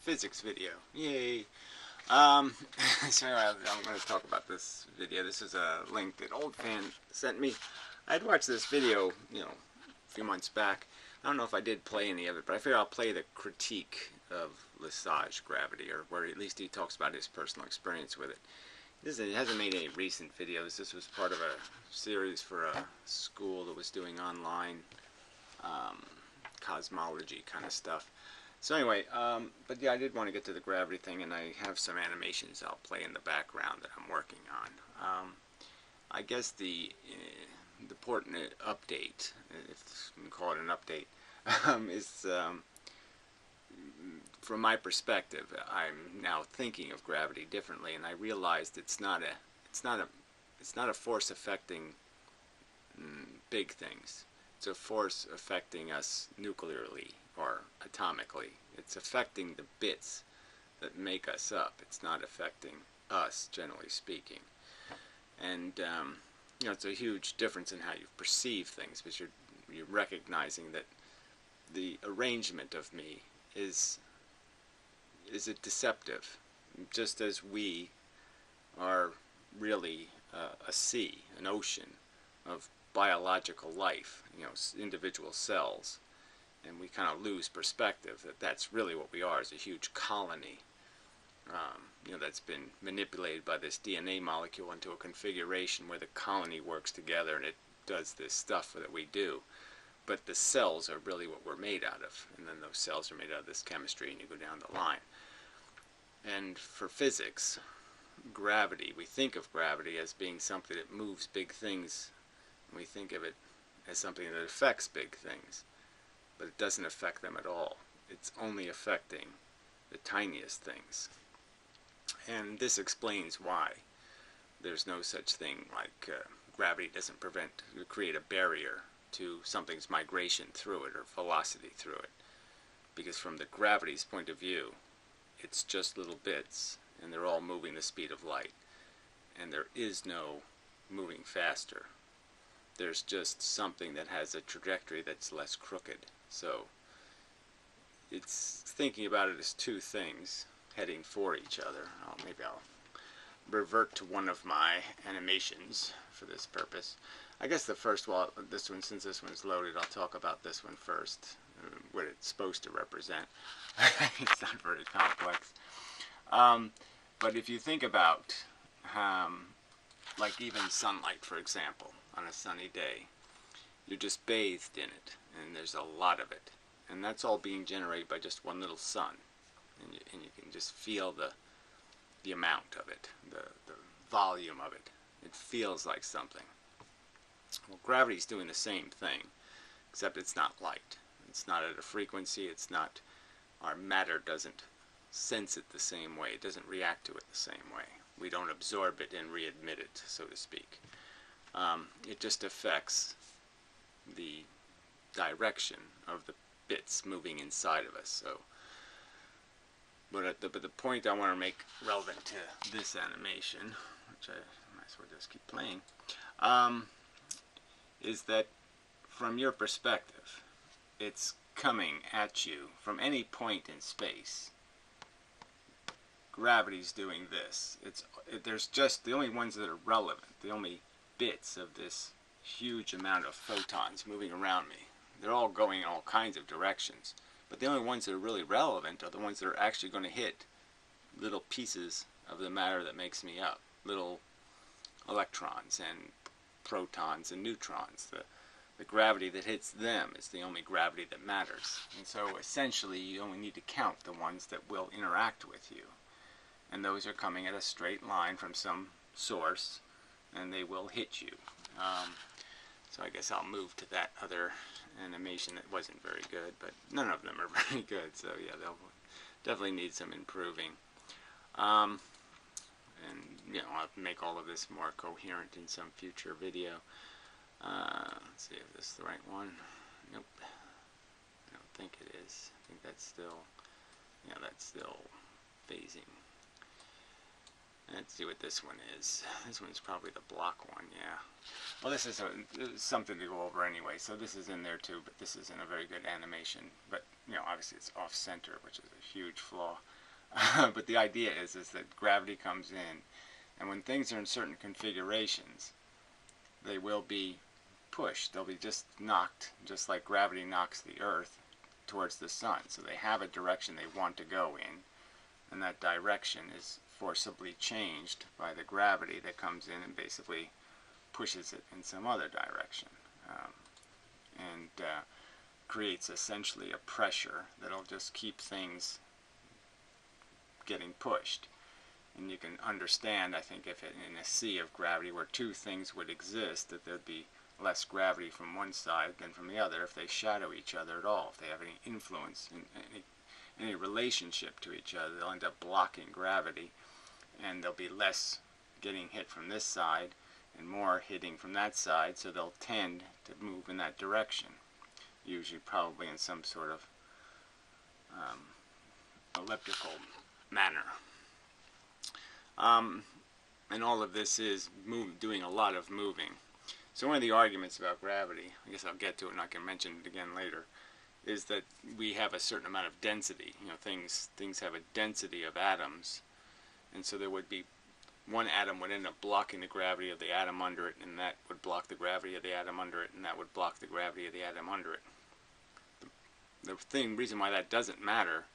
physics video. Yay! So anyway, I'm going to talk about this video. This is a link that old fan sent me. I'd watched this video, a few months back. I don't know if I did play any of it, but I figure I'll play the critique of Lesage gravity, or where at least he talks about his personal experience with it. It hasn't made any recent videos. This was part of a series for a school that was doing online cosmology kind of stuff. So anyway, but yeah, I did want to get to the gravity thing, and I have some animations I'll play in the background that I'm working on. I guess the important update, if you can call it an update, is from my perspective. I'm now thinking of gravity differently, and I realized it's not a force affecting big things. It's a force affecting us nuclearly or atomically. It's affecting the bits that make us up. It's not affecting us, generally speaking. And it's a huge difference in how you perceive things, because you're recognizing that the arrangement of me is it deceptive, just as we are really a sea, an ocean of biological life, individual cells, and we kind of lose perspective that that's really what we are, is a huge colony, that's been manipulated by this DNA molecule into a configuration where the colony works together and it does this stuff that we do. But the cells are really what we're made out of, and then those cells are made out of this chemistry, and you go down the line. And for physics, gravity, we think of gravity as being something that moves big things. We think of it as something that affects big things, but it doesn't affect them at all. It's only affecting the tiniest things. And this explains why there's no such thing like gravity doesn't create a barrier to something's migration through it or velocity through it. Because from the gravity's point of view, it's just little bits, and they're all moving the speed of light. And there is no moving faster. There's just something that has a trajectory that's less crooked. So it's thinking about it as two things heading for each other. Maybe I'll revert to one of my animations for this purpose. I guess the first, this one, since this one's loaded, I'll talk about this one first, what it's supposed to represent. It's not very complex. But if you think about, like even sunlight, for example, on a sunny day, you're just bathed in it, and there's a lot of it. And that's all being generated by just one little sun. And you can just feel the amount of it, the volume of it. It feels like something. Well, gravity's doing the same thing, except it's not light. It's not at a frequency. It's not, our matter doesn't sense it the same way. It doesn't react to it the same way. We don't absorb it and readmit it, so to speak. It just affects the direction of the bits moving inside of us. So, but the point I want to make relevant to this animation, which I might as well just keep playing, is that from your perspective, it's coming at you from any point in space. Gravity's doing this. There's just the only ones that are relevant, the only bits of this huge amount of photons moving around me. They're all going in all kinds of directions, but the only ones that are really relevant are the ones that are actually going to hit little pieces of the matter that makes me up, little electrons and protons and neutrons. The gravity that hits them is the only gravity that matters. And so essentially you only need to count the ones that will interact with you. And those are coming at a straight line from some source, and they will hit you. So I guess I'll move to that other animation that wasn't very good, but none of them are very good, so yeah, they'll definitely need some improving. And I'll make all of this more coherent in some future video. Let's see if this is the right one. Nope, I don't think it is. I think that's still, that's still phasing. Let's see what this one is. This one's probably the block one, yeah. Well, this is something to go over anyway, so this is in there too, but this isn't a very good animation. But obviously it's off center, which is a huge flaw. But the idea is that gravity comes in, and when things are in certain configurations, they will be pushed. They'll be just knocked, just like gravity knocks the Earth towards the sun. So they have a direction they want to go in, and that direction is forcibly changed by the gravity that comes in and basically pushes it in some other direction, and creates essentially a pressure that'll just keep things getting pushed. And you can understand, I think, if in a sea of gravity where two things would exist, that there'd be less gravity from one side than from the other if they shadow each other at all. If they have any influence in any relationship to each other, they'll end up blocking gravity, and there'll be less getting hit from this side and more hitting from that side, so they'll tend to move in that direction, usually probably in some sort of elliptical manner. And all of this is doing a lot of moving. So one of the arguments about gravity, I guess I'll get to it and I can mention it again later, is that we have a certain amount of density. Things have a density of atoms, and so there would be one atom would end up blocking the gravity of the atom under it, and that would block the gravity of the atom under it, and that would block the gravity of the atom under it. The reason why that doesn't matter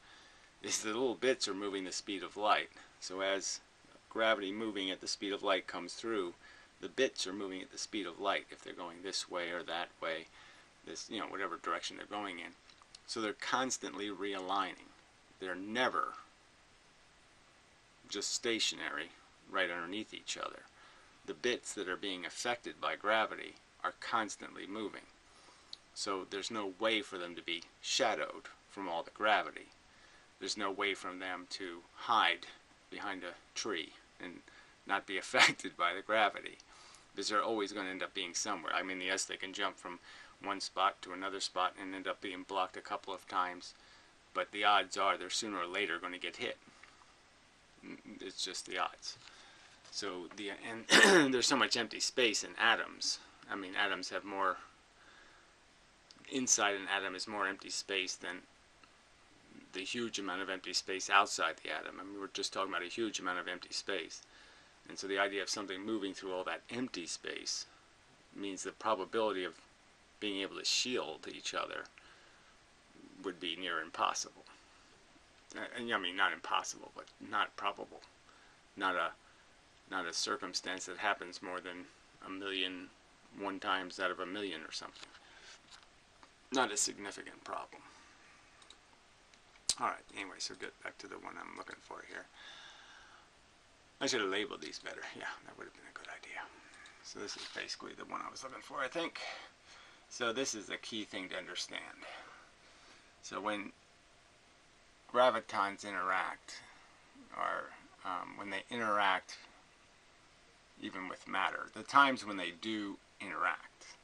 is the little bits are moving the speed of light. So as gravity moving at the speed of light comes through, the bits are moving at the speed of light if they're going this way or that way, whatever direction they're going in. So they're constantly realigning. They're never just stationary right underneath each other. The bits that are being affected by gravity are constantly moving. So there's no way for them to be shadowed from all the gravity. There's no way for them to hide behind a tree and not be affected by the gravity, because they're always going to end up being somewhere. I mean, yes, they can jump from one spot to another spot and end up being blocked a couple of times, but the odds are they're sooner or later going to get hit. It's just the odds. So and there's so much empty space in atoms. I mean, atoms have more, inside an atom is more empty space than the huge amount of empty space outside the atom. I mean, we're just talking about a huge amount of empty space. And so the idea of something moving through all that empty space means the probability of being able to shield each other would be near impossible. And I mean, not impossible, but not probable. Not a circumstance that happens more than 1 times out of 1,000,000 or something. Not a significant problem. Alright, anyway, so get back to the one I'm looking for here. I should have labeled these better. Yeah, that would have been a good idea. So this is basically the one I was looking for, I think. So this is the key thing to understand. So when gravitons interact, or when they interact even with matter, the times when they do interact,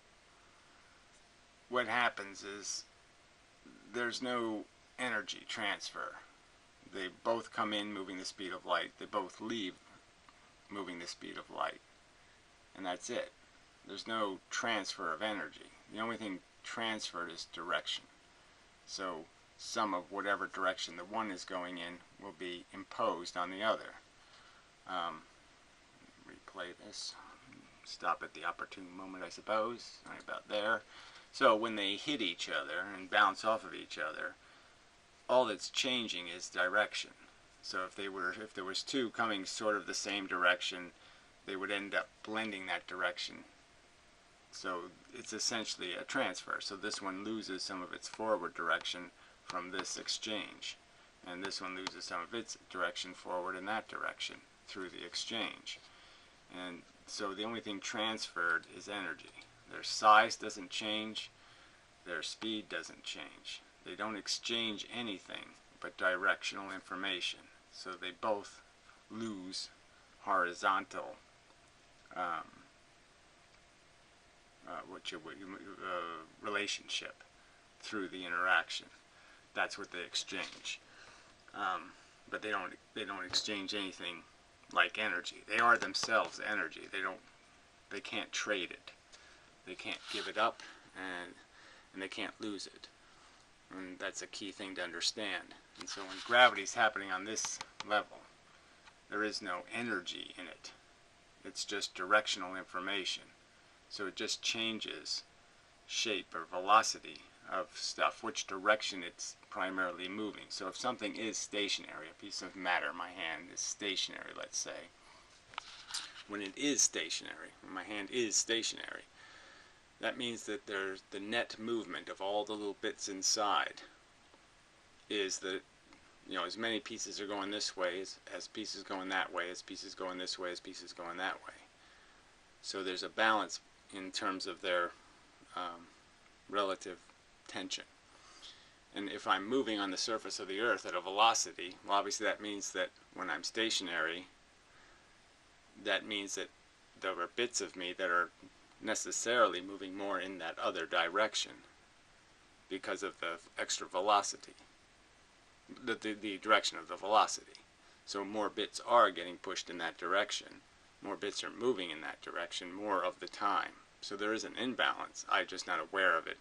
what happens is there's no energy transfer. They both come in moving the speed of light. They both leave moving the speed of light. And that's it. There's no transfer of energy. The only thing transferred is direction. So some of whatever direction the one is going in will be imposed on the other. Replay this. Stop at the opportune moment, I suppose. Right about there. So when they hit each other and bounce off of each other, all that's changing is direction. So if there was two coming sort of the same direction, they would end up blending that direction. So it's essentially a transfer. So this one loses some of its forward direction from this exchange, and this one loses some of its direction forward in that direction through the exchange. And so the only thing transferred is energy. Their size doesn't change, their speed doesn't change. They don't exchange anything but directional information. So they both lose horizontal relationship through the interaction. That's what they exchange. But they don't exchange anything like energy. They are themselves energy. They can't trade it. They can't give it up, and they can't lose it. And that's a key thing to understand. And so when gravity is happening on this level, there is no energy in it. It's just directional information. So it just changes shape or velocity of stuff, which direction it's primarily moving. So if something is stationary, a piece of matter, my hand is stationary, let's say, when it is stationary, when my hand is stationary, that means that there's the net movement of all the little bits inside is that, as many pieces are going this way as pieces going that way, as pieces going this way, as pieces going that way. So there's a balance in terms of their relative tension. And if I'm moving on the surface of the earth at a velocity, well, obviously that means that when I'm stationary, that means that there are bits of me that are necessarily moving more in that other direction because of the extra velocity, the direction of the velocity. So more bits are getting pushed in that direction. More bits are moving in that direction more of the time. So there is an imbalance. I'm just not aware of it.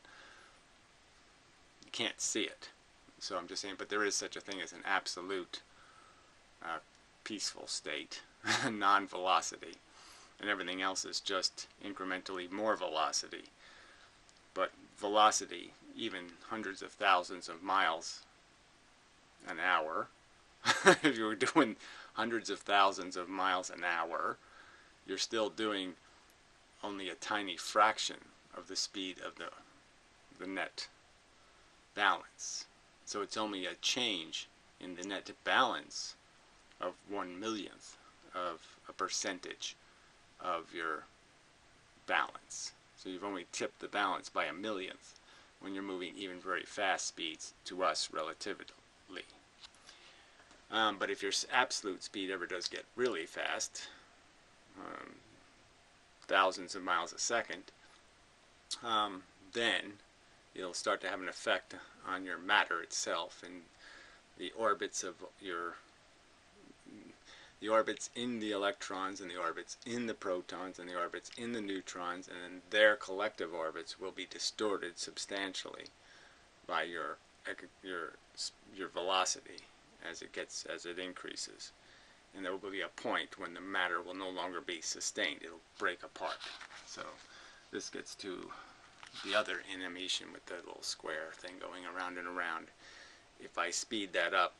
You can't see it. So I'm just saying, but there is such a thing as an absolute peaceful state, non-velocity. And everything else is just incrementally more velocity. But velocity, even hundreds of thousands of miles an hour, if you were doing hundreds of thousands of miles an hour, you're still doing only a tiny fraction of the speed of the net balance. So it's only a change in the net balance of 1/1,000,000th of a percentage of your balance. So you've only tipped the balance by 1/1,000,000th when you're moving even very fast speeds to us relatively. But if your absolute speed ever does get really fast, thousands of miles a second, then it'll start to have an effect on your matter itself and the orbits of the orbits in the electrons and the orbits in the protons and the orbits in the neutrons, and then their collective orbits will be distorted substantially by your velocity as it increases. And there will be a point when the matter will no longer be sustained. It'll break apart. So this gets to the other animation with the little square thing going around and around. If I speed that up,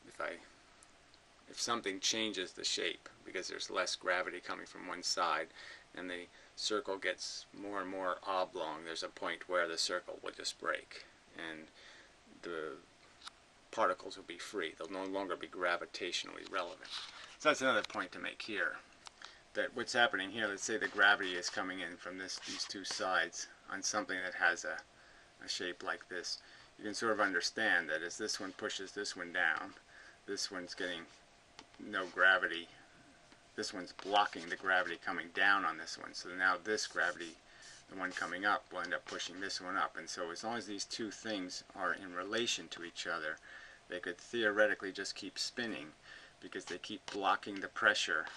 if something changes the shape because there's less gravity coming from one side and the circle gets more and more oblong, there's a point where the circle will just break and the particles will be free. They'll no longer be gravitationally relevant. So that's another point to make here. That what's happening here, let's say the gravity is coming in from these two sides on something that has a shape like this. You can sort of understand that as this one pushes this one down, this one's getting no gravity. This one's blocking the gravity coming down on this one. So now this gravity, the one coming up, will end up pushing this one up. And so as long as these two things are in relation to each other, they could theoretically just keep spinning because they keep blocking the pressure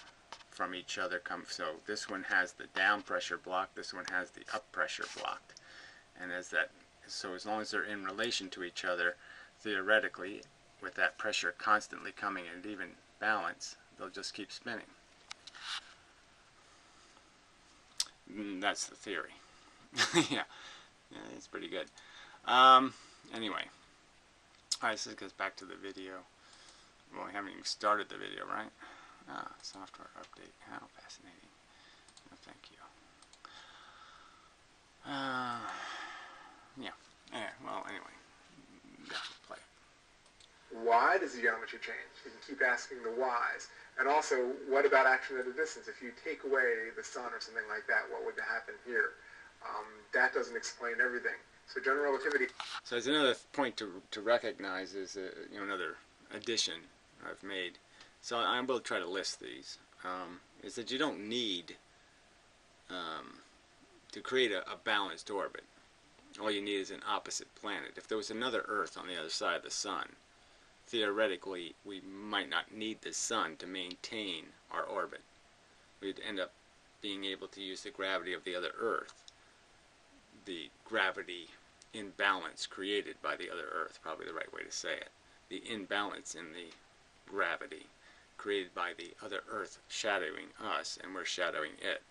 from each other. So this one has the down pressure blocked, this one has the up pressure blocked. And so as long as they're in relation to each other, theoretically, with that pressure constantly coming in even balance, they'll just keep spinning. That's the theory. yeah, it's pretty good. Anyway, alright, so this goes back to the video. Well, we haven't even started the video, right? Software update. How fascinating. Oh, thank you. Well, anyway. Yeah, play it. Why does the geometry change? You can keep asking the whys. And also, what about action at a distance? If you take away the sun or something like that, what would happen here? That doesn't explain everything. So general relativity. So there's another point to recognize is another addition I've made. So I will try to list these. Is that you don't need to create a balanced orbit. All you need is an opposite planet. If there was another Earth on the other side of the sun, theoretically we might not need the sun to maintain our orbit. We'd end up being able to use the gravity of the other Earth, the gravity imbalance created by the other Earth, probably the right way to say it. The imbalance in the gravity created by the other Earth shadowing us, and we're shadowing it,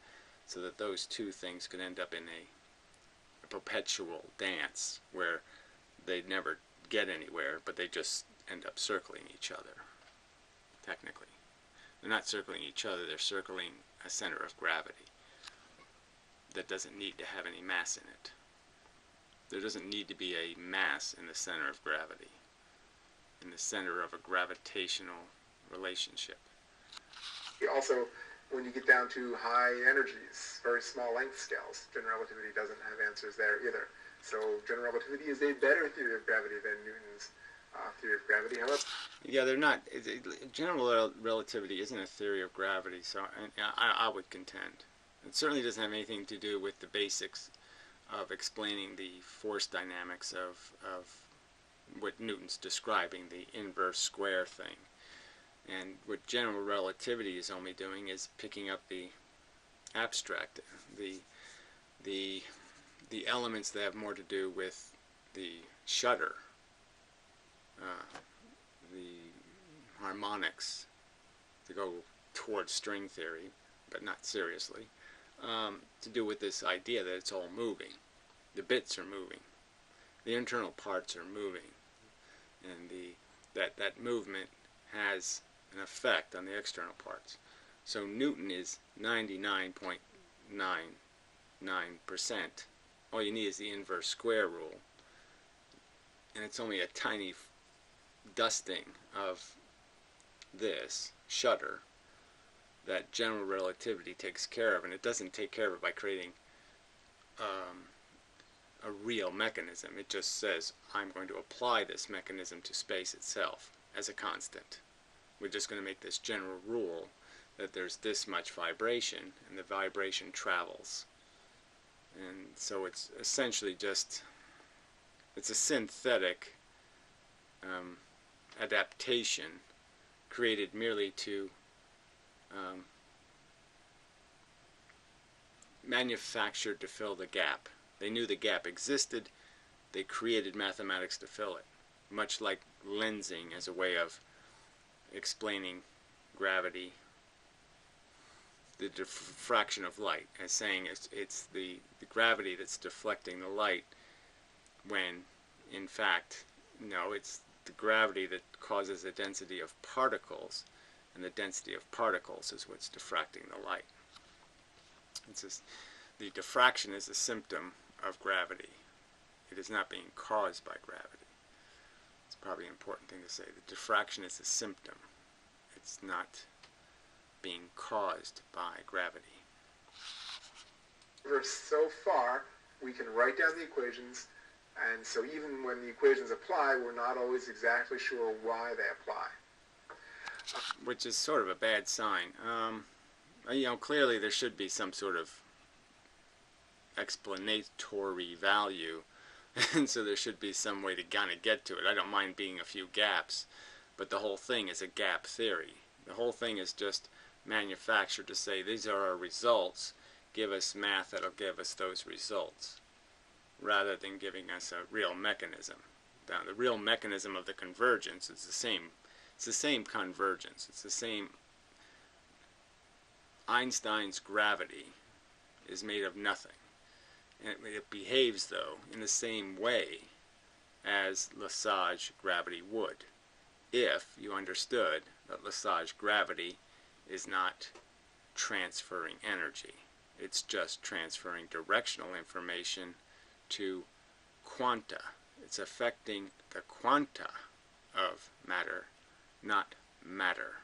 so that those two things could end up in a perpetual dance where they never get anywhere, but they just end up circling each other, technically. They're not circling each other, they're circling a center of gravity that doesn't need to have any mass in it. There doesn't need to be a mass in the center of gravity, in the center of a gravitational relationship. Also, when you get down to high energies, very small length scales, general relativity doesn't have answers there either. So general relativity is a better theory of gravity than Newton's theory of gravity. However, yeah, they're not. General relativity isn't a theory of gravity, so I would contend. It certainly doesn't have anything to do with the basics of explaining the force dynamics of what Newton's describing, the inverse square thing. And what general relativity is only doing is picking up the abstract, the elements that have more to do with the shudder, the harmonics, to go towards string theory, but not seriously, to do with this idea that it's all moving. The bits are moving. The internal parts are moving. And that movement has an effect on the external parts. So Newton is 99.99%. All you need is the inverse square rule. And it's only a tiny dusting of this shudder that general relativity takes care of, and it doesn't take care of it by creating a real mechanism. It just says, I'm going to apply this mechanism to space itself as a constant. We're just going to make this general rule that there's this much vibration, and the vibration travels. And so it's essentially just, it's a synthetic adaptation created merely to manufactured to fill the gap. They knew the gap existed, they created mathematics to fill it, much like lensing as a way of explaining gravity, the diffraction of light, as saying it's the gravity that's deflecting the light, when in fact, no, it's the gravity that causes a density of particles, and the density of particles is what's diffracting the light. It's just, the diffraction is a symptom of gravity. It is not being caused by gravity. It's probably an important thing to say. The diffraction is a symptom. It's not being caused by gravity. So far, we can write down the equations, and so even when the equations apply, we're not always exactly sure why they apply. Which is sort of a bad sign. You know, clearly there should be some sort of explanatory value, and so there should be some way to kind of get to it. I don't mind being a few gaps, but the whole thing is a gap theory. The whole thing is just manufactured to say, these are our results, give us math that'll give us those results, rather than giving us a real mechanism. Now, the real mechanism of the convergence is the same. It's the same convergence. It's the same. Einstein's gravity is made of nothing. And it behaves, though, in the same way as Lesage gravity would, if you understood that Lesage gravity is not transferring energy. It's just transferring directional information to quanta. It's affecting the quanta of matter, not matter.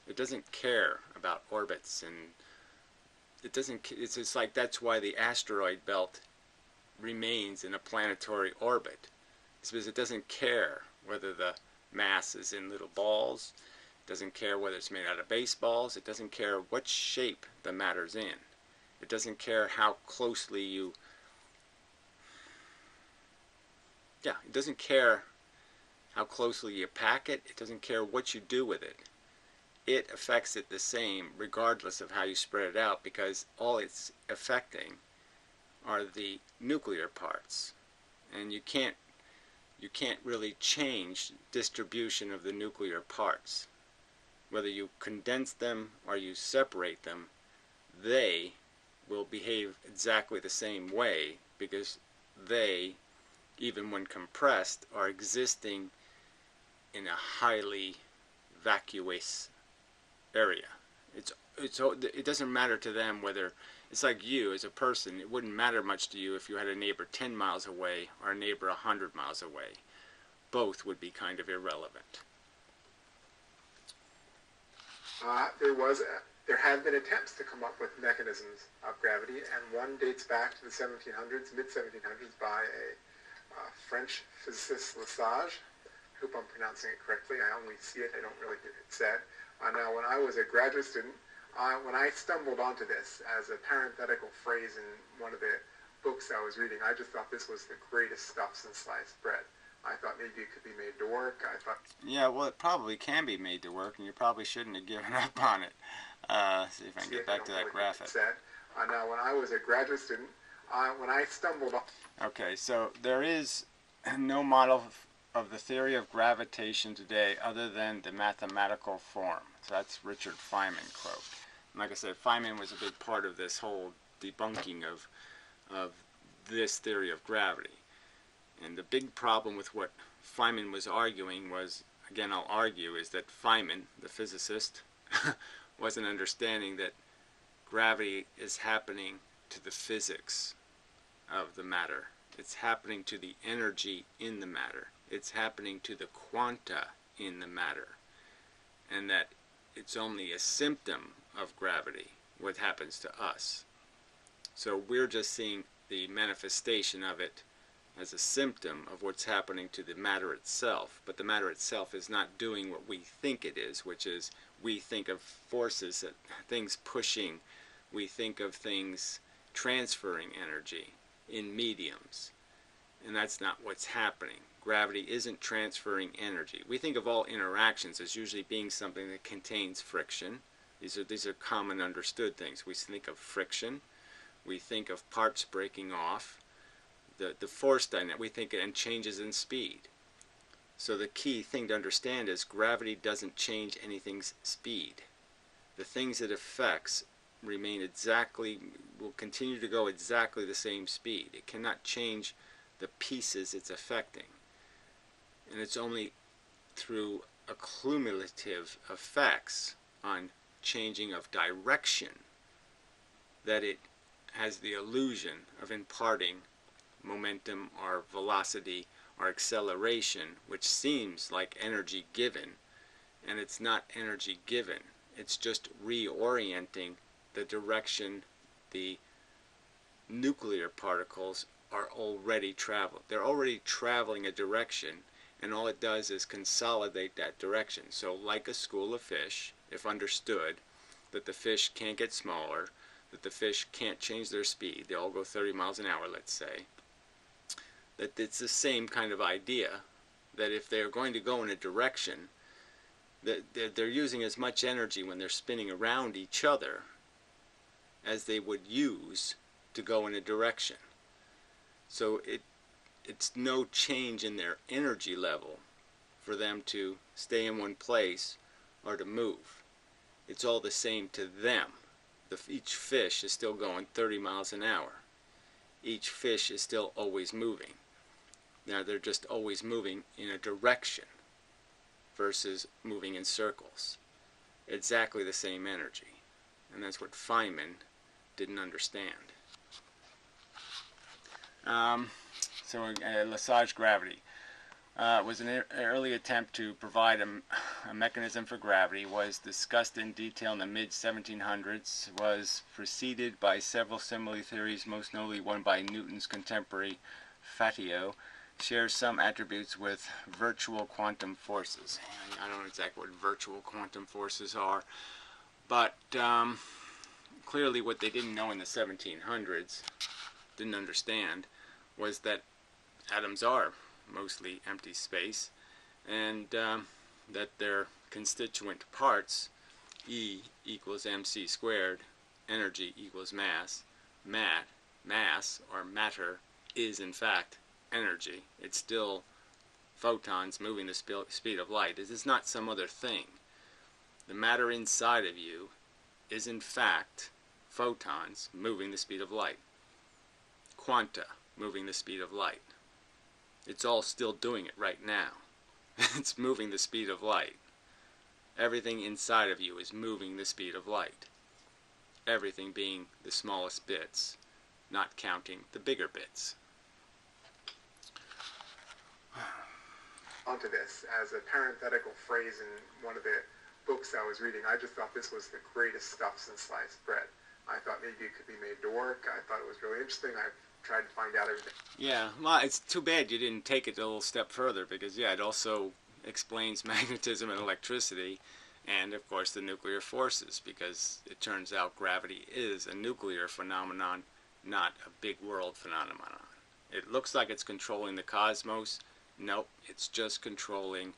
It doesn't care about orbits, and it doesn't. It's like that's why the asteroid belt remains in a planetary orbit. It's because it doesn't care whether the mass is in little balls. It doesn't care whether it's made out of baseballs. It doesn't care what shape the matter's in. It doesn't care how closely you. Yeah, it doesn't care how closely you pack it. It doesn't care what you do with it. It affects it the same regardless of how you spread it out, because all it's affecting are the nuclear parts. and you can't really change distribution of the nuclear parts. Whether you condense them or you separate them, they will behave exactly the same way, because they, even when compressed, are existing in a highly vacuous area. It doesn't matter to them whether, it's like you as a person, it wouldn't matter much to you if you had a neighbor 10 miles away or a neighbor 100 miles away. Both would be kind of irrelevant. There have been attempts to come up with mechanisms of gravity, and one dates back to the 1700s, mid-1700s, by a French physicist, Lesage. I hope I'm pronouncing it correctly. I only see it, I don't really hear it said. Now, when I was a graduate student, when I stumbled onto this as a parenthetical phrase in one of the books I was reading, I just thought this was the greatest stuff since sliced bread. I thought maybe it could be made to work. I thought... Yeah, well, it probably can be made to work, and you probably shouldn't have given up on it. See if I can get back to that graphic. Now, when I was a graduate student, when I stumbled on... Okay, so there is no model of the theory of gravitation today other than the mathematical form. So that's Richard Feynman quote. And like I said, Feynman was a big part of this whole debunking of this theory of gravity. And the big problem with what Feynman was arguing was, again I'll argue, is that Feynman, the physicist, wasn't understanding that gravity is happening to the physics of the matter. It's happening to the energy in the matter. It's happening to the quanta in the matter. And that it's only a symptom of gravity, what happens to us. So we're just seeing the manifestation of it as a symptom of what's happening to the matter itself. But the matter itself is not doing what we think it is, which is we think of forces, things pushing, we think of things transferring energy in mediums. And that's not what's happening. Gravity isn't transferring energy. We think of all interactions as usually being something that contains friction. These are common understood things. We think of friction. We think of parts breaking off. The force dynamic, we think, and changes in speed. So the key thing to understand is gravity doesn't change anything's speed. The things it affects remain exactly, will continue to go exactly the same speed. It cannot change the pieces it's affecting. And it's only through accumulative effects on changing of direction that it has the illusion of imparting momentum or velocity or acceleration, which seems like energy given, and it's not energy given. It's just reorienting the direction the nuclear particles are already traveling. They're already traveling a direction, and all it does is consolidate that direction. So like a school of fish, if understood, that the fish can't get smaller, that the fish can't change their speed, they all go 30 miles an hour, let's say, that it's the same kind of idea, that if they're going to go in a direction, that they're using as much energy when they're spinning around each other as they would use to go in a direction. So it's no change in their energy level for them to stay in one place or to move. It's all the same to them. Each fish is still going 30 miles an hour. Each fish is still always moving. Now they're just always moving in a direction versus moving in circles. Exactly the same energy. And that's what Feynman didn't understand. Lesage gravity was an early attempt to provide a mechanism for gravity, was discussed in detail in the mid-1700s, was preceded by several similar theories, most notably one by Newton's contemporary Fatio, shares some attributes with virtual quantum forces. I don't know exactly what virtual quantum forces are, but clearly what they didn't know in the 1700s, didn't understand, was that atoms are mostly empty space, and that their constituent parts, E equals mc squared, energy equals mass, mass or matter is in fact energy. It's still photons moving the speed of light. It is not some other thing. The matter inside of you is in fact photons moving the speed of light. Quanta moving the speed of light. It's all still doing it right now. It's moving the speed of light. Everything inside of you is moving the speed of light. Everything being the smallest bits, not counting the bigger bits. Onto this, as a parenthetical phrase in one of the books I was reading, I just thought this was the greatest stuff since sliced bread. I thought maybe it could be made to work. I thought it was really interesting. I tried to find out everything. Yeah, well, it's too bad you didn't take it a little step further, because yeah, it also explains magnetism and electricity, and of course the nuclear forces, because it turns out gravity is a nuclear phenomenon, not a big world phenomenon. It looks like it's controlling the cosmos. Nope, it's just controlling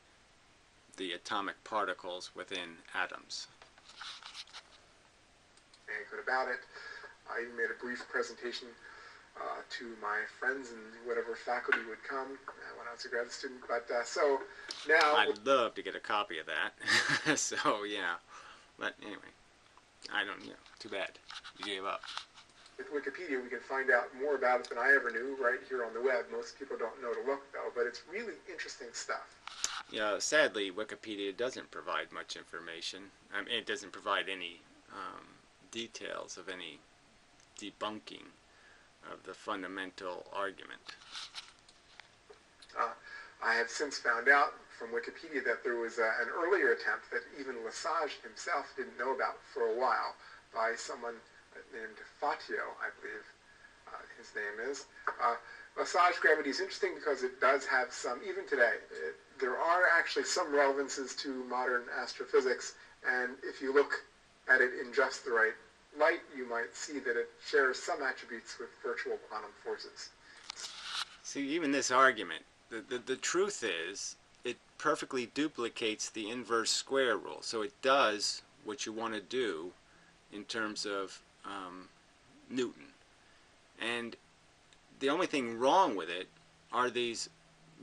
the atomic particles within atoms. Good about it. I even made a brief presentation to my friends and whatever faculty would come when I was a grad student. But so now... I'd love to get a copy of that. So, yeah. But anyway, I don't, too bad. You gave up. With Wikipedia, we can find out more about it than I ever knew right here on the web. Most people don't know to look, though, but it's really interesting stuff. Yeah, sadly, Wikipedia doesn't provide much information. I mean, it doesn't provide any details of any debunking of the fundamental argument. I have since found out from Wikipedia that there was an earlier attempt that even Lesage himself didn't know about for a while by someone named Fatio, I believe his name is. Lesage gravity is interesting because it does have some, even today, there are actually some relevances to modern astrophysics, and if you look at it in just the right light, you might see that it shares some attributes with virtual quantum forces. See, even this argument, the truth is, it perfectly duplicates the inverse square rule. So it does what you want to do in terms of Newton. And the only thing wrong with it are these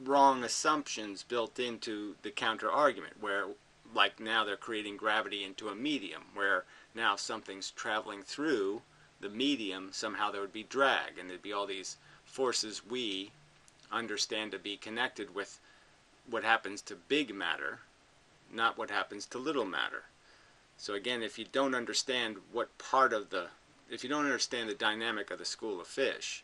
wrong assumptions built into the counter argument, where like now they're creating gravity into a medium, where now something's traveling through the medium, somehow there would be drag, and there'd be all these forces we understand to be connected with what happens to big matter, not what happens to little matter. So again, if you don't understand if you don't understand the dynamic of the school of fish,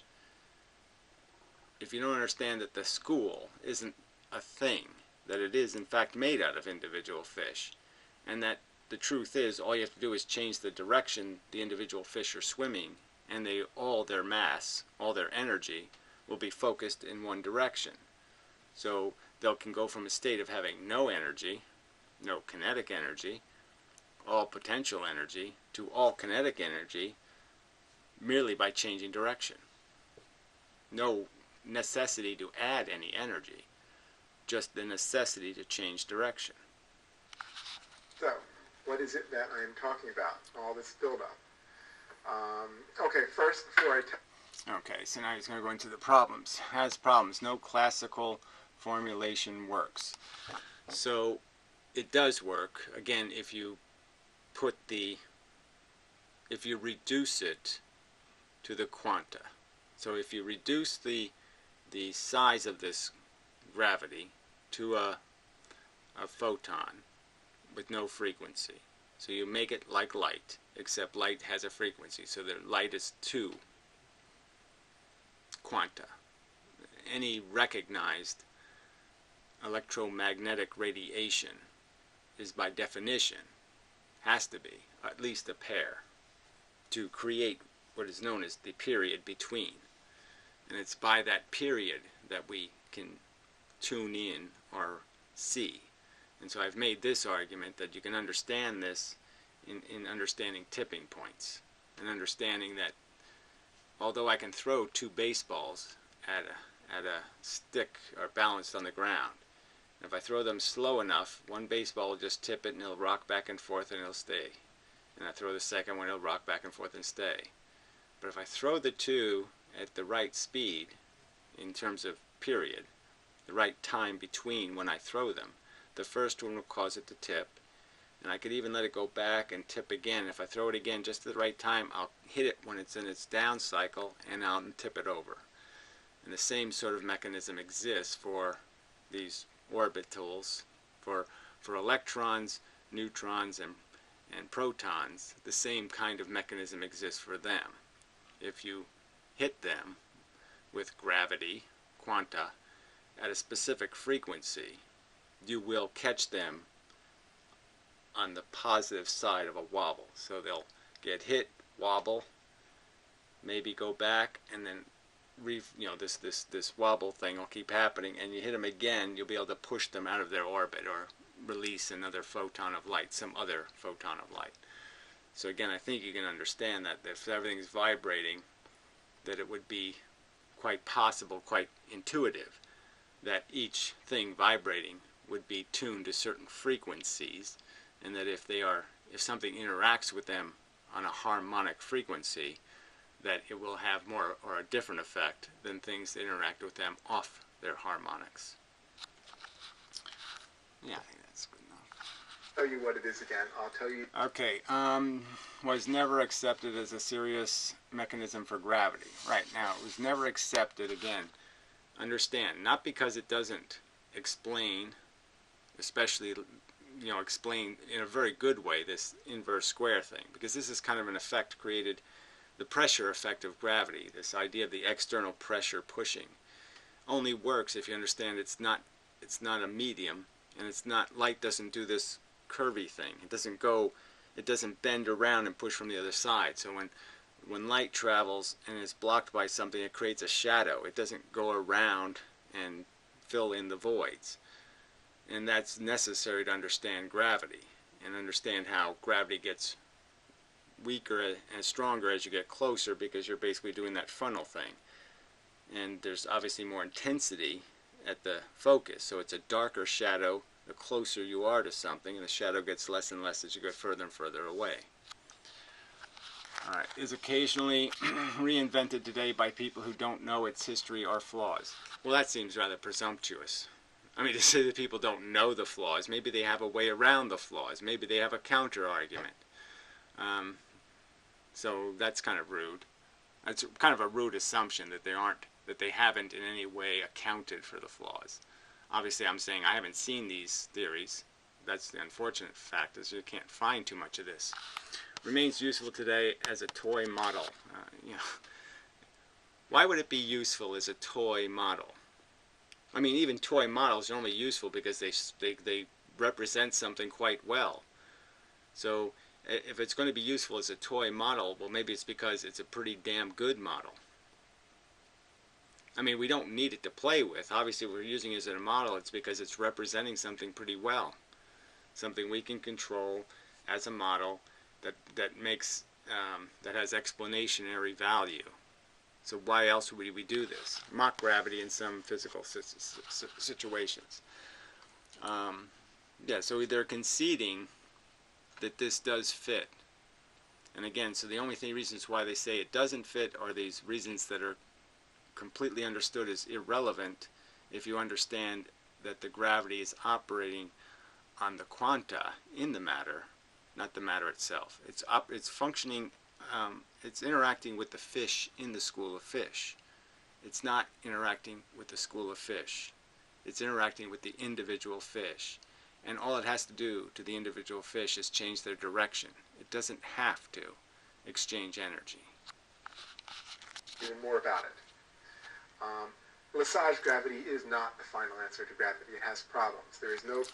if you don't understand that the school isn't a thing, that it is in fact made out of individual fish, and that the truth is all you have to do is change the direction the individual fish are swimming, and all their mass, all their energy will be focused in one direction. So they can go from a state of having no energy, no kinetic energy, all potential energy, to all kinetic energy merely by changing direction. No necessity to add any energy, just the necessity to change direction. So, what is it that I'm talking about? All this buildup. Okay, first, before I tell... Okay, so now he's going to go into the problems. Has problems. No classical formulation works. So, it does work, again, if you reduce it to the quanta. So if you reduce the size of this gravity to a photon with no frequency. So you make it like light, except light has a frequency. So the light is 2 quanta. Any recognized electromagnetic radiation is by definition, has to be at least a pair to create what is known as the period between. And it's by that period that we can tune in or see. And so I've made this argument that you can understand this in understanding tipping points, and understanding that although I can throw 2 baseballs at a stick or balanced on the ground, if I throw them slow enough, one baseball will just tip it and it'll rock back and forth and it'll stay. And I throw the second one, it'll rock back and forth and stay. But if I throw the 2 at the right speed, in terms of period, the right time between when I throw them. The first one will cause it to tip, and I could even let it go back and tip again. If I throw it again just at the right time, I'll hit it when it's in its down cycle, and I'll tip it over. And the same sort of mechanism exists for these orbitals, for electrons, neutrons, and protons. The same kind of mechanism exists for them. If you hit them with gravity, quanta, at a specific frequency, you will catch them on the positive side of a wobble. So they'll get hit, wobble, maybe go back, and then this wobble thing will keep happening, and you hit them again, you'll be able to push them out of their orbit or release another photon of light, some other photon of light. So again, I think you can understand that if everything's vibrating, that it would be quite possible, quite intuitive, that each thing vibrating would be tuned to certain frequencies, and that if something interacts with them on a harmonic frequency, that it will have more or a different effect than things that interact with them off their harmonics. Yeah, I think that's good enough. Tell you what it is again. I'll tell you. Okay, was never accepted as a serious mechanism for gravity. Right, now, it was never accepted, again, understand, not because it doesn't explain, especially, explain in a very good way this inverse square thing, because this is kind of an effect created, the pressure effect of gravity, this idea of the external pressure pushing, only works if you understand it's not a medium, and it's not, light doesn't do this curvy thing. It doesn't bend around and push from the other side. So when light travels and is blocked by something, it creates a shadow. It doesn't go around and fill in the voids. And that's necessary to understand gravity and understand how gravity gets weaker and stronger as you get closer, because you're basically doing that funnel thing. And there's obviously more intensity at the focus, so it's a darker shadow the closer you are to something, and the shadow gets less and less as you go further and further away. Alright, is occasionally reinvented today by people who don't know its history or flaws. Well, that seems rather presumptuous. I mean, to say that people don't know the flaws, maybe they have a way around the flaws, maybe they have a counter-argument. So that's kind of rude. That's kind of a rude assumption that they haven't in any way accounted for the flaws. Obviously, I'm saying I haven't seen these theories. That's the unfortunate fact, is you can't find too much of this. Remains useful today as a toy model. Why would it be useful as a toy model? I mean, even toy models are only useful because they represent something quite well. So if it's going to be useful as a toy model, well, maybe it's because it's a pretty damn good model. I mean, we don't need it to play with. Obviously, if we're using it as a model, it's because it's representing something pretty well. Something we can control as a model that makes that has explanationary value. So why else would we do this? Mock gravity in some physical situations. Yeah, so they're conceding that this does fit. And again, so the only reasons why they say it doesn't fit are these reasons that are completely understood as irrelevant if you understand that the gravity is operating on the quanta in the matter, not the matter itself. It's functioning, it's interacting with the fish in the school of fish. It's not interacting with the school of fish. It's interacting with the individual fish. And all it has to do to the individual fish is change their direction. It doesn't have to exchange energy. Even more about it. Lesage gravity is not the final answer to gravity. It has problems. There is no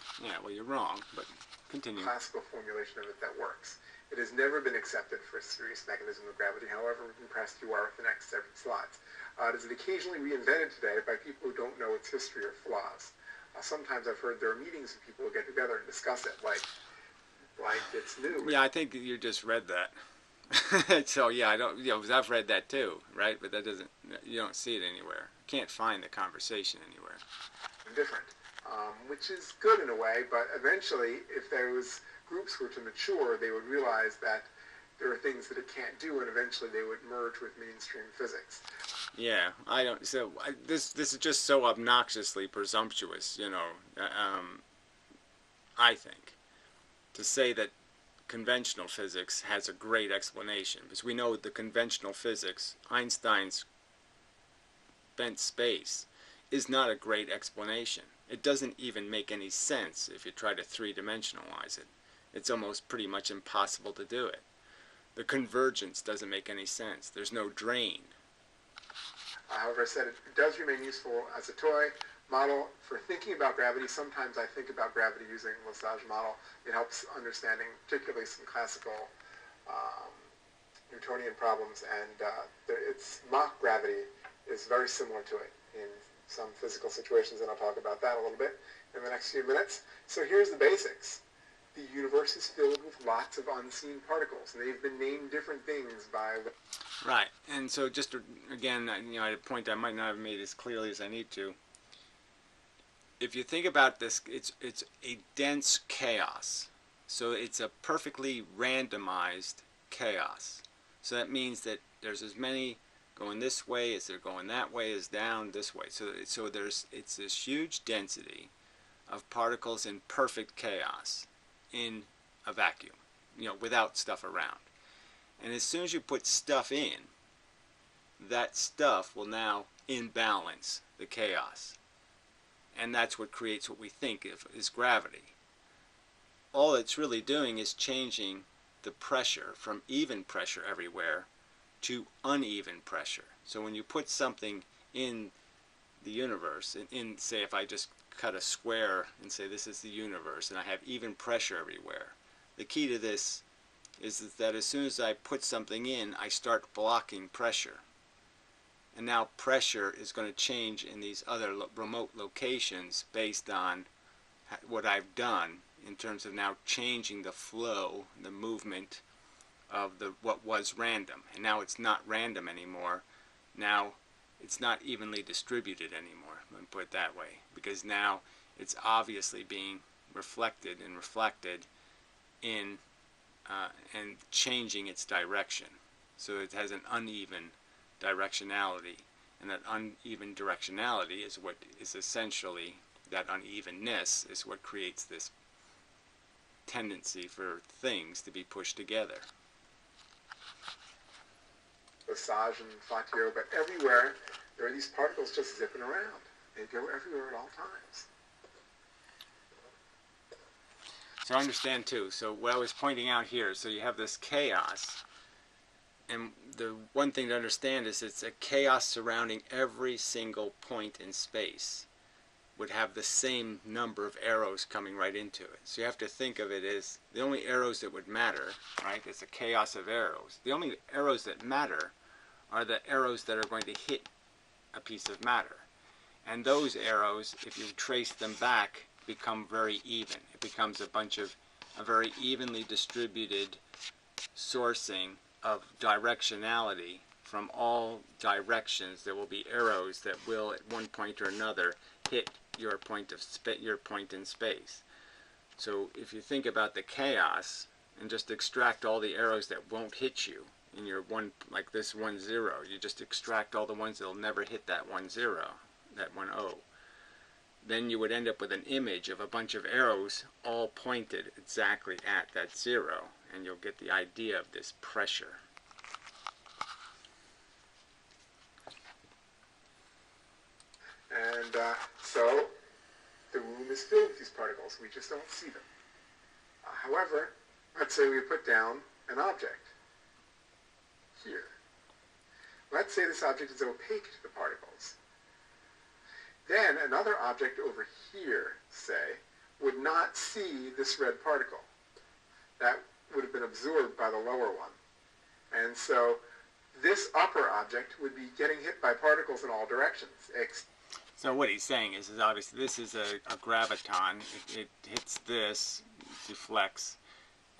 well, you're wrong, but continue. Classical formulation of it that works. It has never been accepted for a serious mechanism of gravity, however impressed you are with the next 7 slides. It is occasionally reinvented today by people who don't know its history or flaws. Sometimes I've heard there are meetings of people who get together and discuss it like it's new. Yeah, I think you just read that. So yeah, I've read that too, right? But that doesn't, you don't see it anywhere. You can't find the conversation anywhere. Different, which is good in a way, but eventually, if those groups were to mature, they would realize that there are things that it can't do, and eventually they would merge with mainstream physics. Yeah, I don't. So this is just so obnoxiously presumptuous, you know. I think to say that conventional physics has a great explanation, because we know the conventional physics, Einstein's bent space, is not a great explanation. It doesn't even make any sense if you try to three-dimensionalize it. It's almost pretty much impossible to do it. The convergence doesn't make any sense. There's no drain. However, I said it does remain useful as a toy model for thinking about gravity. Sometimes I think about gravity using Lesage model. It helps understanding particularly some classical Newtonian problems, and its mock gravity is very similar to it in some physical situations, and I'll talk about that a little bit in the next few minutes. So here's the basics. The universe is filled with lots of unseen particles, and they've been named different things by... Right, and so just again, you know, at a point I might not have made as clearly as I need to. If you think about this, it's a dense chaos. So it's a perfectly randomized chaos. So that means that there's as many going this way as they're going that way as down this way. So it's this huge density of particles in perfect chaos in a vacuum, you know, without stuff around. And as soon as you put stuff in, that stuff will now imbalance the chaos. And that's what creates what we think of as gravity. All it's really doing is changing the pressure from even pressure everywhere to uneven pressure. So when you put something in the universe, say if I just cut a square and say this is the universe and I have even pressure everywhere, the key to this is that as soon as I put something in, I start blocking pressure. And now pressure is going to change in these other remote locations based on what I've done in terms of now changing the flow, the movement of what was random. And now it's not random anymore. Now it's not evenly distributed anymore, let me put it that way, because now it's obviously being reflected in and changing its direction. So it has an uneven directionality, and that uneven directionality is what is essentially, that unevenness is what creates this tendency for things to be pushed together. Lesage and Fatio, but everywhere there are these particles just zipping around. They go everywhere at all times. So understand too, so what I was pointing out here, so you have this chaos, and the one thing to understand is it's a chaos surrounding every single point in space would have the same number of arrows coming right into it. So you have to think of it as the only arrows that would matter, right? It's a chaos of arrows. The only arrows that matter are the arrows that are going to hit a piece of matter. And those arrows, if you trace them back, become very even. It becomes a very evenly distributed sourcing of directionality from all directions. There will be arrows that will at one point or another hit your point in space. So if you think about the chaos and just extract all the arrows that won't hit you in your one, like this 1, 0, you just extract all the ones that will never hit that 1, 0, that 1, 0. Then you would end up with an image of a bunch of arrows all pointed exactly at that 0, and you'll get the idea of this pressure. And so the room is filled with these particles. We just don't see them. However, let's say we put down an object here. Let's say this object is opaque to the particles. Then another object over here, say, would not see this red particle. That would have been absorbed by the lower one. And so this upper object would be getting hit by particles in all directions. So what he's saying is obviously this is a graviton. It hits this, deflects,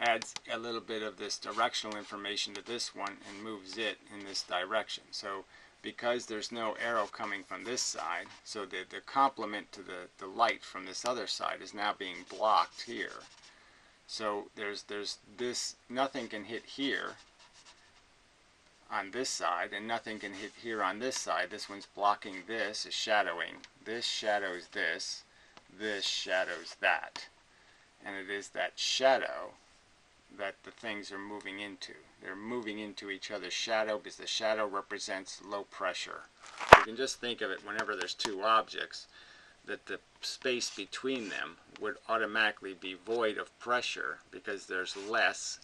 adds a little bit of this directional information to this one, and moves it in this direction. So because there's no arrow coming from this side, so the complement to the light from this other side is now being blocked here. So there's this, nothing can hit here, on this side, and nothing can hit here on this side. This one's blocking this, is shadowing. This shadows this. This shadows that. And it is that shadow that the things are moving into. They're moving into each other's shadow because the shadow represents low pressure. You can just think of it whenever there's two objects, that the space between them would automatically be void of pressure because there's less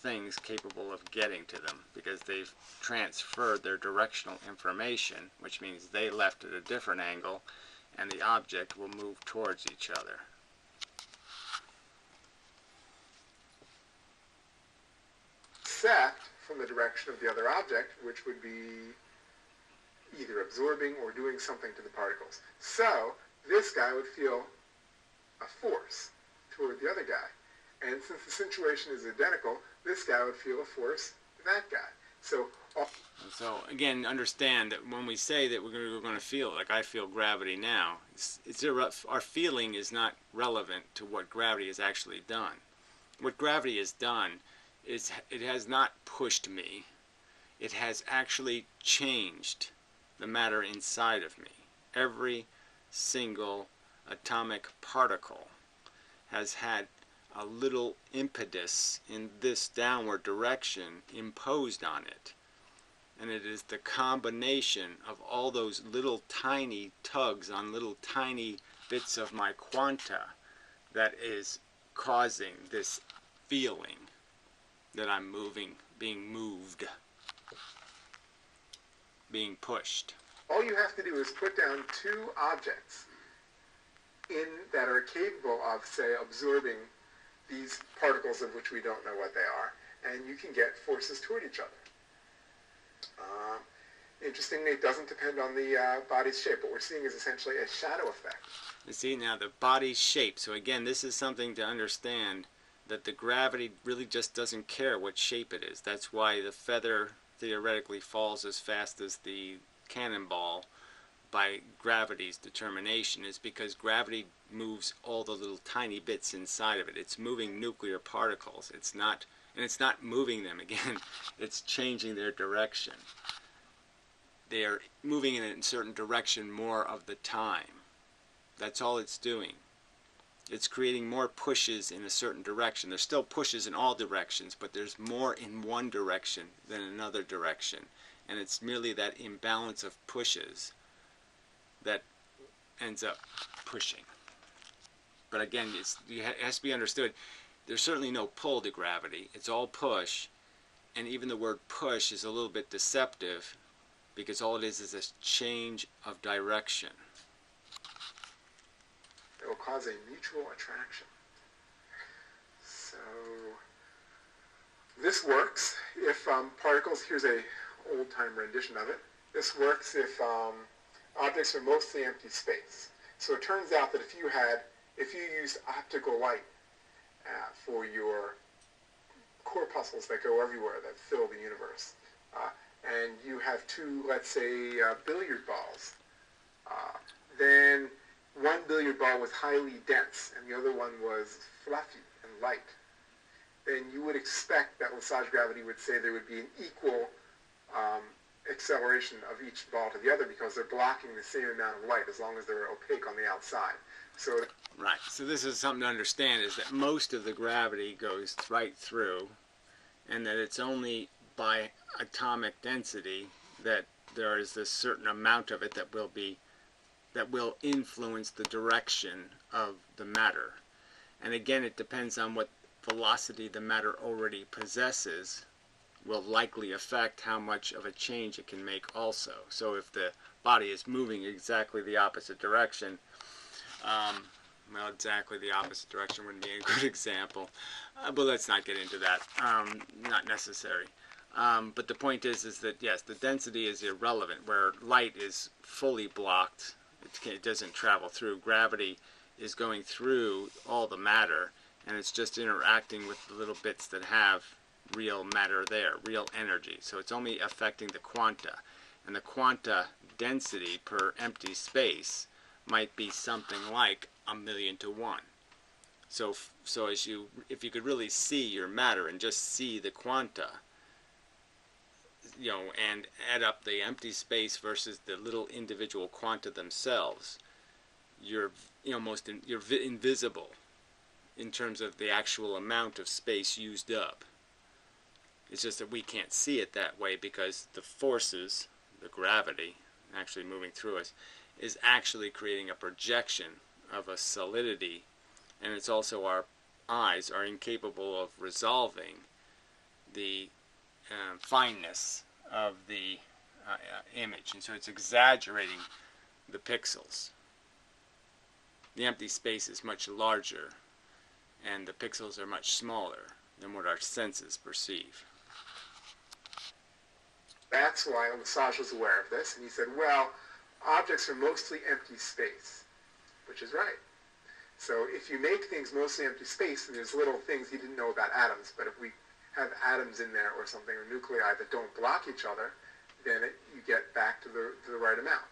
things capable of getting to them because they've transferred their directional information, which means they left at a different angle and the object will move towards each other. Except from the direction of the other object, which would be either absorbing or doing something to the particles. So this guy would feel a force toward the other guy. And since the situation is identical, this guy would feel a force to that guy. So again, understand that when we say that we're going to feel, like I feel gravity now, our feeling is not relevant to what gravity has actually done. What gravity has done is it has not pushed me. It has actually changed the matter inside of me. Every single atomic particle has had a little impetus in this downward direction imposed on it. And it is the combination of all those little tiny tugs on little tiny bits of my quanta that is causing this feeling that I'm moving, being moved, being pushed. All you have to do is put down two objects that are capable of, say, absorbing these particles of which we don't know what they are, and you can get forces toward each other. Interestingly, it doesn't depend on the body's shape. What we're seeing is essentially a shadow effect. You see, now the body's shape. So again, this is something to understand, that the gravity really just doesn't care what shape it is. That's why the feather theoretically falls as fast as the cannonball by gravity's determination, is because gravity moves all the little tiny bits inside of it. It's moving nuclear particles. It's not moving them again. It's changing their direction. They are moving in a certain direction more of the time. That's all it's doing. It's creating more pushes in a certain direction. There's still pushes in all directions, but there's more in one direction than another direction. And it's merely that imbalance of pushes that ends up pushing. But again, it has to be understood, there's certainly no pull to gravity. It's all push, and even the word push is a little bit deceptive because all it is a change of direction. It will cause a mutual attraction. So this works if particles, here's a old-time rendition of it. This works if objects are mostly empty space. So it turns out that if you used optical light for your corpuscles that go everywhere, that fill the universe, and you have two, let's say, billiard balls, then one billiard ball was highly dense and the other one was fluffy and light, then you would expect that Lesage gravity would say there would be an equal acceleration of each ball to the other because they're blocking the same amount of light as long as they're opaque on the outside. So right. So this is something to understand, is that most of the gravity goes right through, and that it's only by atomic density that there is this certain amount of it that will influence the direction of the matter. And again, it depends on what velocity the matter already possesses will likely affect how much of a change it can make also. So if the body is moving exactly the opposite direction, well, exactly the opposite direction wouldn't be a good example, but let's not get into that. Not necessary. But the point is that yes, the density is irrelevant. Where light is fully blocked, it doesn't travel through. Gravity is going through all the matter, and it's just interacting with the little bits that have real matter there, real energy. So it's only affecting the quanta, and the quanta density per empty space might be something like 1,000,000 to 1. So if you could really see your matter and just see the quanta, and add up the empty space versus the little individual quanta themselves, you're invisible in terms of the actual amount of space used up. It's just that we can't see it that way because the forces, the gravity actually moving through us, is actually creating a projection of a solidity, and it's also our eyes are incapable of resolving the fineness of the image, and so it's exaggerating the pixels. The empty space is much larger, and the pixels are much smaller than what our senses perceive. That's why Lesage was aware of this, and he said, well, objects are mostly empty space, which is right. So if you make things mostly empty space, then there's little things he didn't know about atoms, but if we have atoms in there or something, or nuclei that don't block each other, then you get back to the right amount.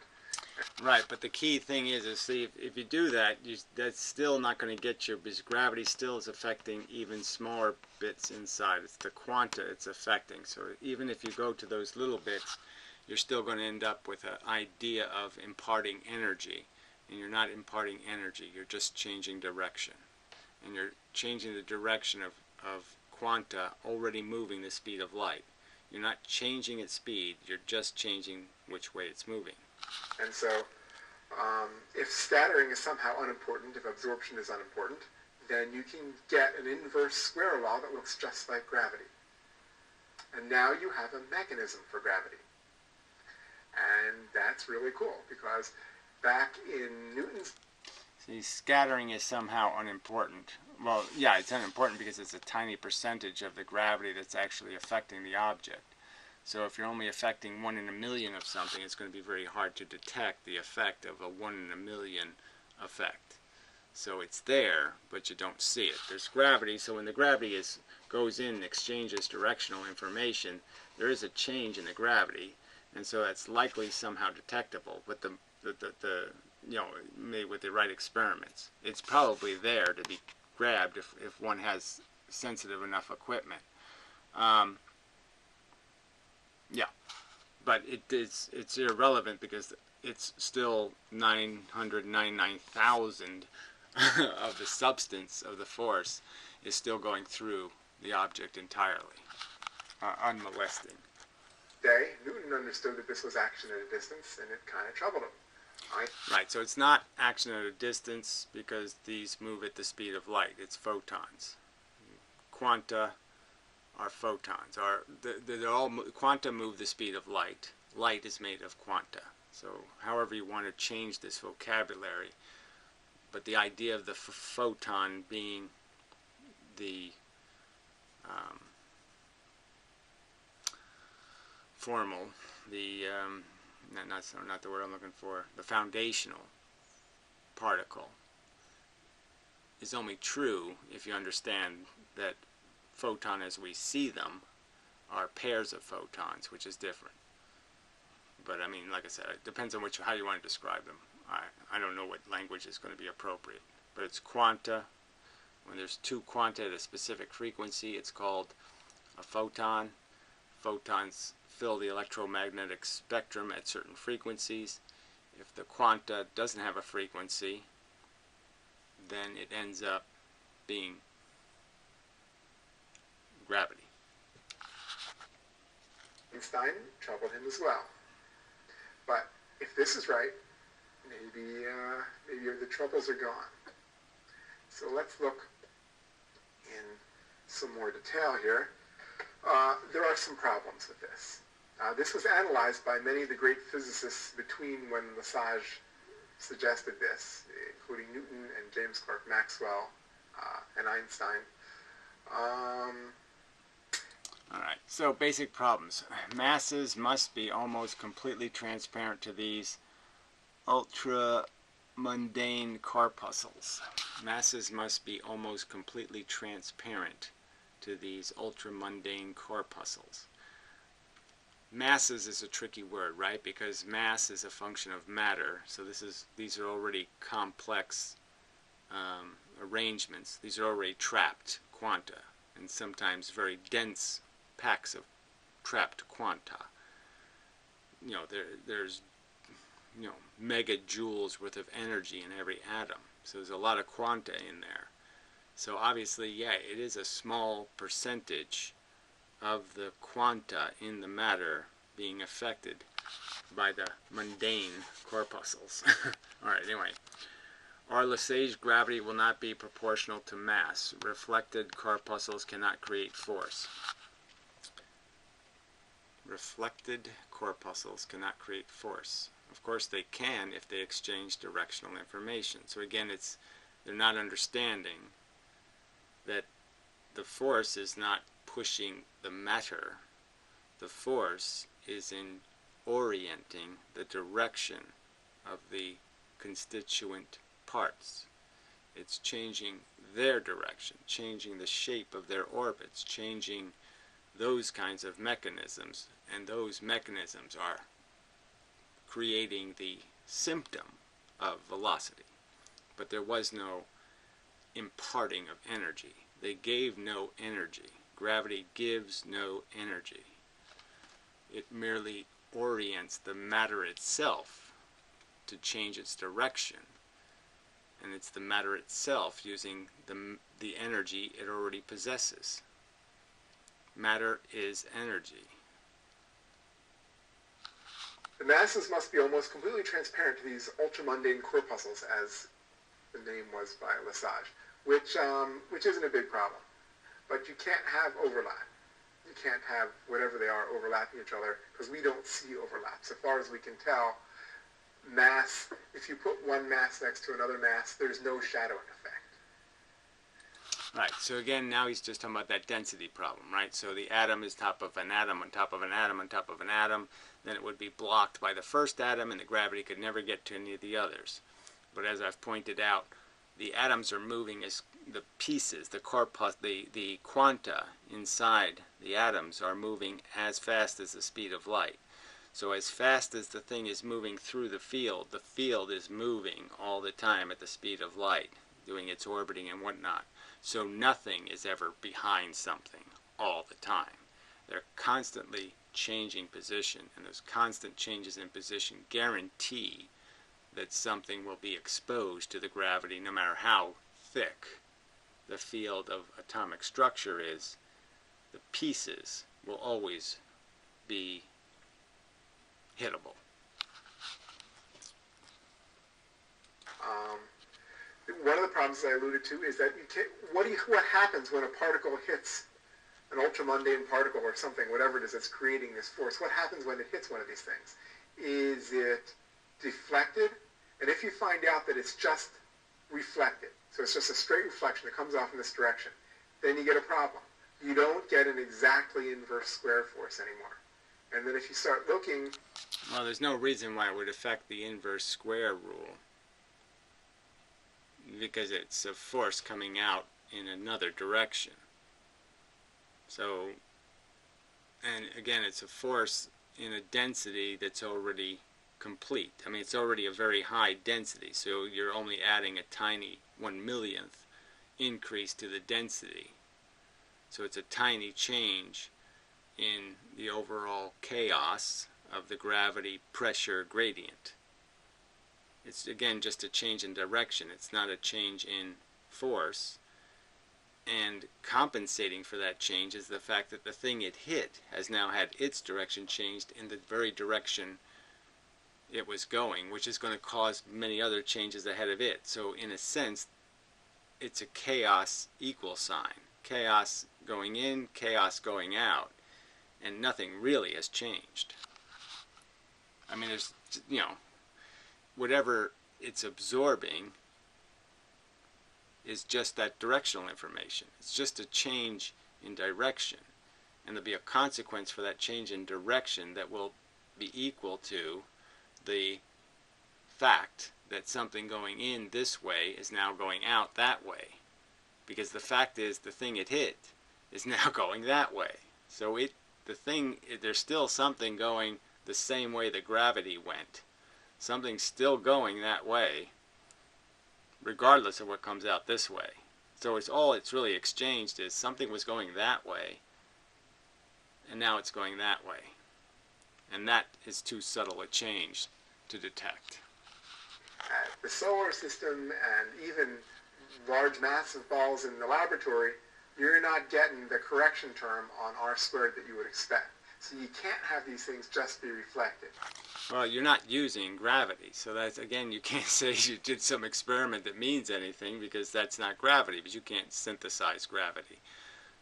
Right, but the key thing is see, if you do that, that's still not going to get you, because gravity still is affecting even smaller bits inside. It's the quanta it's affecting. So even if you go to those little bits, you're still going to end up with an idea of imparting energy. And you're not imparting energy, you're just changing direction. And you're changing the direction of quanta already moving the speed of light. You're not changing its speed, you're just changing which way it's moving. And so, if scattering is somehow unimportant, if absorption is unimportant, then you can get an inverse square law that looks just like gravity. And now you have a mechanism for gravity. And that's really cool, because back in Newton's... See, scattering is somehow unimportant. Well, yeah, it's unimportant because it's a tiny percentage of the gravity that's actually affecting the object. So if you're only affecting 1 in a million of something, it's going to be very hard to detect the effect of a 1 in a million effect. So it's there, but you don't see it. There's gravity, so when the gravity goes in and exchanges directional information, there is a change in the gravity, and so that's likely somehow detectable. But maybe with the right experiments, it's probably there to be grabbed if one has sensitive enough equipment. Yeah, but it's irrelevant because it's still 999,000 of the substance of the force is still going through the object entirely, unmolested. Newton understood that this was action at a distance, and it kind of troubled him. Right, so it's not action at a distance because these move at the speed of light. It's photons. Quanta are photons. Quanta move the speed of light. Light is made of quanta. So however you want to change this vocabulary, but the idea of the photon being the formal, not the word I'm looking for, the foundational particle is only true if you understand that photon as we see them are pairs of photons, which is different. But I mean, like I said, it depends on how you want to describe them. I don't know what language is going to be appropriate, but it's quanta. When there's 2 quanta at a specific frequency, it's called a photon. Photons fill the electromagnetic spectrum at certain frequencies. If the quanta doesn't have a frequency, then it ends up being gravity. Einstein troubled him as well. But if this is right, maybe the troubles are gone. So let's look in some more detail here. There are some problems with this. This was analyzed by many of the great physicists between when Lesage suggested this, including Newton and James Clerk Maxwell and Einstein. Alright, so basic problems. Masses must be almost completely transparent to these ultra-mundane corpuscles. Masses must be almost completely transparent to these ultra-mundane corpuscles. Masses is a tricky word, right? Because mass is a function of matter. So these are already complex arrangements. These are already trapped quanta, and sometimes very dense packs of trapped quanta. There's megajoules worth of energy in every atom. So there's a lot of quanta in there. So obviously, yeah, it is a small percentage of the quanta in the matter being affected by the mundane corpuscles. Alright, anyway. Our Lesage gravity will not be proportional to mass. Reflected corpuscles cannot create force. Reflected corpuscles cannot create force. Of course they can if they exchange directional information. So again, they're not understanding that the force is not pushing the matter. The force is in orienting the direction of the constituent parts. It's changing their direction, changing the shape of their orbits, changing those kinds of mechanisms, and those mechanisms are creating the symptom of velocity. But there was no imparting of energy. They gave no energy. Gravity gives no energy. It merely orients the matter itself to change its direction. And it's the matter itself using the energy it already possesses. Matter is energy. The masses must be almost completely transparent to these ultramundane corpuscles, as the name was by Lesage, which isn't a big problem. But you can't have overlap. You can't have whatever they are overlapping each other, because we don't see overlap. So far as we can tell, mass, if you put one mass next to another mass, there's no shadowing effect. Right, so again, now he's just talking about that density problem, right? So the atom is top of an atom on top of an atom on top of an atom. Then it would be blocked by the first atom, and the gravity could never get to any of the others. But as I've pointed out, the atoms are moving as the pieces, the corpus, the quanta inside the atoms are moving as fast as the speed of light. So as fast as the thing is moving through the field is moving all the time at the speed of light, doing its orbiting and whatnot. So nothing is ever behind something all the time. They're constantly changing position, and those constant changes in position guarantee that something will be exposed to the gravity no matter how thick the field of atomic structure is. The pieces will always be hittable. One of the problems I alluded to is that what happens when a particle hits an ultramundane particle or something, whatever it is that's creating this force? What happens when it hits one of these things? Is it deflected? And if you find out that it's just reflected, so it's just a straight reflection that comes off in this direction, then you get a problem. You don't get an exactly inverse square force anymore. And then if you start looking... Well, there's no reason why it would affect the inverse square rule, because it's a force coming out in another direction. So, and again, it's a force in a density that's already complete. I mean, it's already a very high density, so you're only adding a tiny 1/1,000,000th increase to the density. So it's a tiny change in the overall chaos of the gravity pressure gradient. It's again just a change in direction. It's not a change in force. And compensating for that change is the fact that the thing it hit has now had its direction changed in the very direction it was going, which is going to cause many other changes ahead of it. So in a sense, it's a chaos equal sign. Chaos going in, chaos going out, and nothing really has changed. I mean, there's, whatever it's absorbing is just that directional information. It's just a change in direction. And there'll be a consequence for that change in direction that will be equal to the fact that something going in this way is now going out that way. Because the fact is, the thing it hit is now going that way. So there's still something going the same way the gravity went. Something's still going that way, regardless of what comes out this way. So it's really exchanged is something was going that way, and now it's going that way. And that is too subtle a change to detect. The solar system and even large massive balls in the laboratory, you're not getting the correction term on r squared that you would expect. So you can't have these things just be reflected. Well, you're not using gravity, so that's, again, you can't say you did some experiment that means anything, because that's not gravity, but you can't synthesize gravity.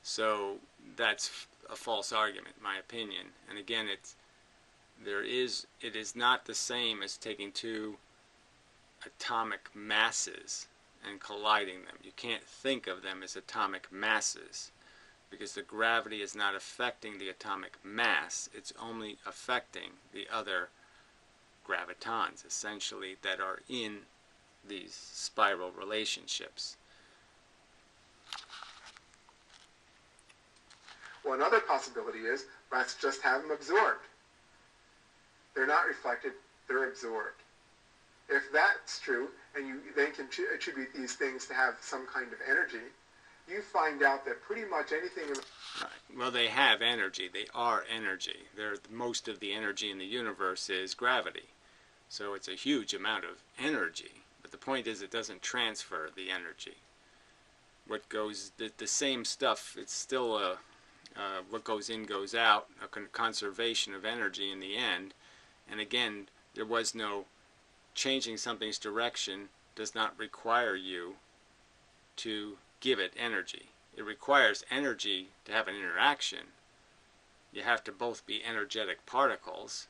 So that's a false argument, in my opinion. And again, it is not the same as taking two atomic masses and colliding them. You can't think of them as atomic masses, because the gravity is not affecting the atomic mass. It's only affecting the other gravitons, essentially, that are in these spiral relationships. Well, another possibility is, let's just have them absorbed. They're not reflected, they're absorbed. If that's true, and you then can attribute these things to have some kind of energy, you find out that pretty much anything in Right. Well, they have energy. They are energy. Most of the energy in the universe is gravity. So it's a huge amount of energy. But the point is, it doesn't transfer the energy. What goes, the same stuff, it's still what goes in goes out, a conservation of energy in the end. And again, there was no changing something's direction does not require you to give it energy. It requires energy to have an interaction. You have to both be energetic particles,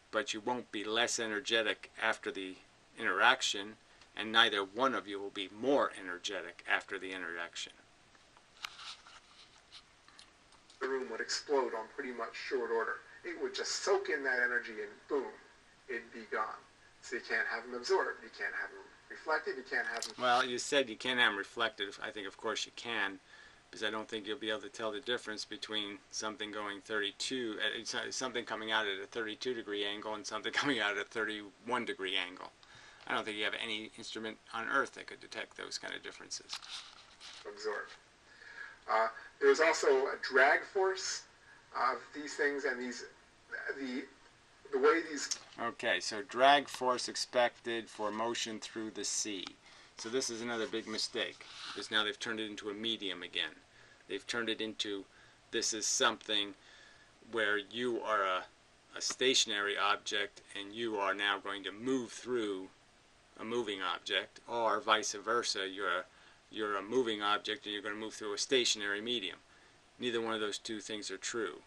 but you won't be less energetic after the interaction, and neither one of you will be more energetic after the interaction. the room would explode on pretty much short order. It would just soak in that energy and boom, it'd be gone. So you can't have them absorbed. You can't have them reflected. You can't have them... Well, you said you can't have them reflected. I think, of course, you can, because I don't think you'll be able to tell the difference between something going 32, something coming out at a 32-degree angle and something coming out at a 31-degree angle. I don't think you have any instrument on Earth that could detect those kind of differences. Absorbed. There's also a drag force of these things, and the way these... Okay, so drag force expected for motion through the sea. So this is another big mistake, because now they've turned it into a medium again. They've turned it into, this is something where you are a stationary object and you are now going to move through a moving object, or vice versa, you're a moving object and you're going to move through a stationary medium. Neither one of those two things are true.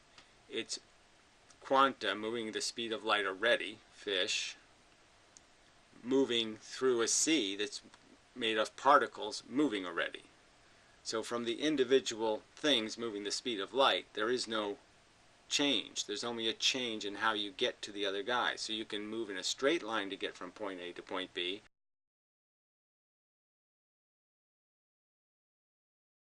It's quanta moving the speed of light already, fish, moving through a sea that's made of particles moving already. So from the individual things moving the speed of light, there is no change. There's only a change in how you get to the other guy. So you can move in a straight line to get from point A to point B,